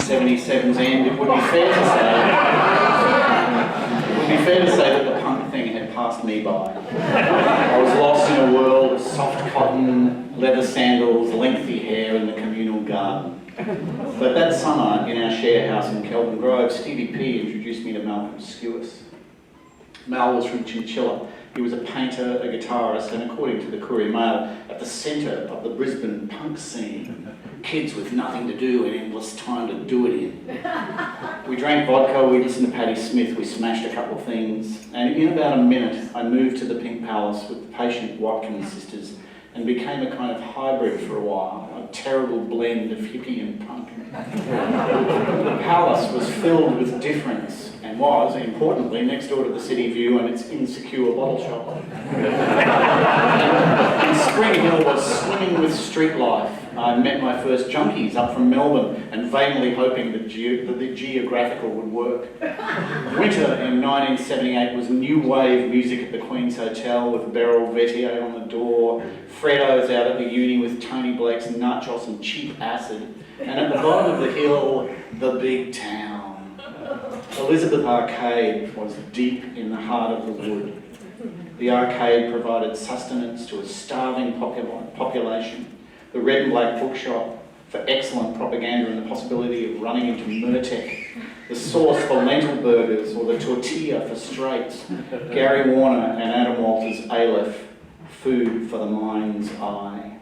1977's end, it would be fair to say that the punk thing had passed me by. I was lost in a world of soft cotton, leather sandals, lengthy hair, and the communal garden. But that summer, in our share house in Kelvin Grove, Stevie P introduced me to Malcolm Skewis. Mal was from Chinchilla. He was a painter, a guitarist, and according to the Courier Mail, at the centre of the Brisbane punk scene. Kids with nothing to do and endless time to do it in. We drank vodka, we listened to Patti Smith, we smashed a couple of things, and in about a minute I moved to the Pink Palace with the patient Watkins sisters and became a kind of hybrid for a while, a terrible blend of hippie and punk. The palace was filled with difference and was, importantly, next door to the City View and its insecure bottle shop. And Spring Hill was swimming with street life. I met my first junkies up from Melbourne and vainly hoping that the geographical would work. Winter in 1978 was new wave music at the Queen's Hotel with Beryl Vettier on the door, Freddo's out at the uni with Tony Blake's Nachos and Cheap Acid, and at the bottom of the hill, the big town. Elizabeth Arcade was deep in the heart of the wood. The arcade provided sustenance to a starving population. The Red and Black bookshop for excellent propaganda and the possibility of running into Murtec. The sauce for lentil burgers or the tortilla for straights. Gary Warner and Adam Walter's Aleph, food for the mind's eye.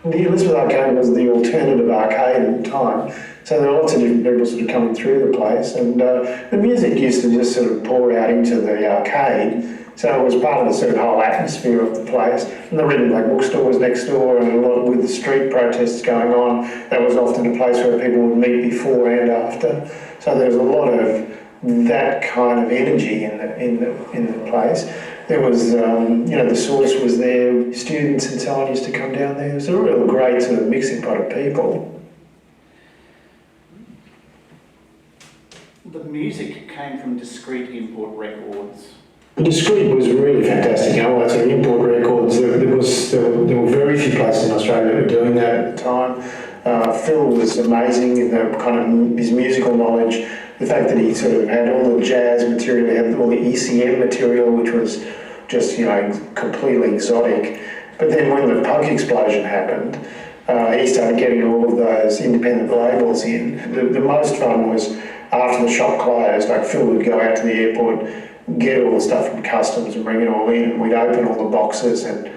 The Elizabeth Arcade was the alternative arcade at the time, so there were lots of different people sort of coming through the place, and the music used to just sort of pour out into the arcade, so it was part of the sort of whole atmosphere of the place. And the Red and Black bookstore was next door, and a lot with the street protests going on, that was often a place where people would meet before and after. So there was a lot of that kind of energy in the place. There was, the source was there, students and so on used to come down there. It was a real great sort of mixing pot of people. The music came from discrete import records. Discrete was really fantastic. So import records, there were very few places in Australia that were doing that at the time. Phil was amazing in the kind of his musical knowledge. The fact that he sort of had all the jazz material, he had all the ECM material, which was just, completely exotic. But then when the punk explosion happened, he started getting all of those independent labels in. The most fun was after the shop closed, like Phil would go out to the airport, get all the stuff from customs and bring it all in, and we'd open all the boxes and,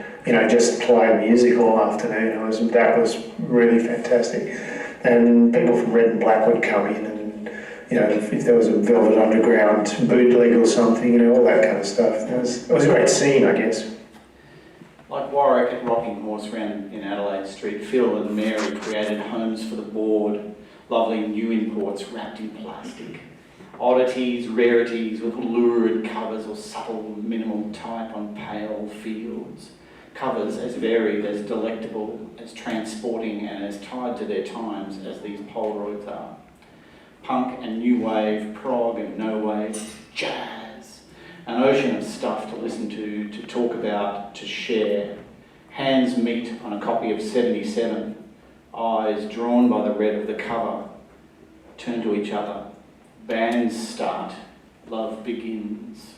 just play music all afternoon. That was really fantastic. And people from Red and Black would come in and, if there was a Velvet Underground bootleg or something, all that kind of stuff. It was a great scene, I guess. Like Warwick at Rocking Horse round in Adelaide Street, Phil and Mary created homes for the bored, lovely new imports wrapped in plastic. Oddities, rarities with lurid covers or subtle minimal type on pale fields. Covers as varied, as delectable, as transporting and as tied to their times as these Polaroids are. Punk and new wave, prog and no wave, jazz. An ocean of stuff to listen to talk about, to share. Hands meet on a copy of 77. Eyes drawn by the red of the cover turn to each other. Bands start. Love begins.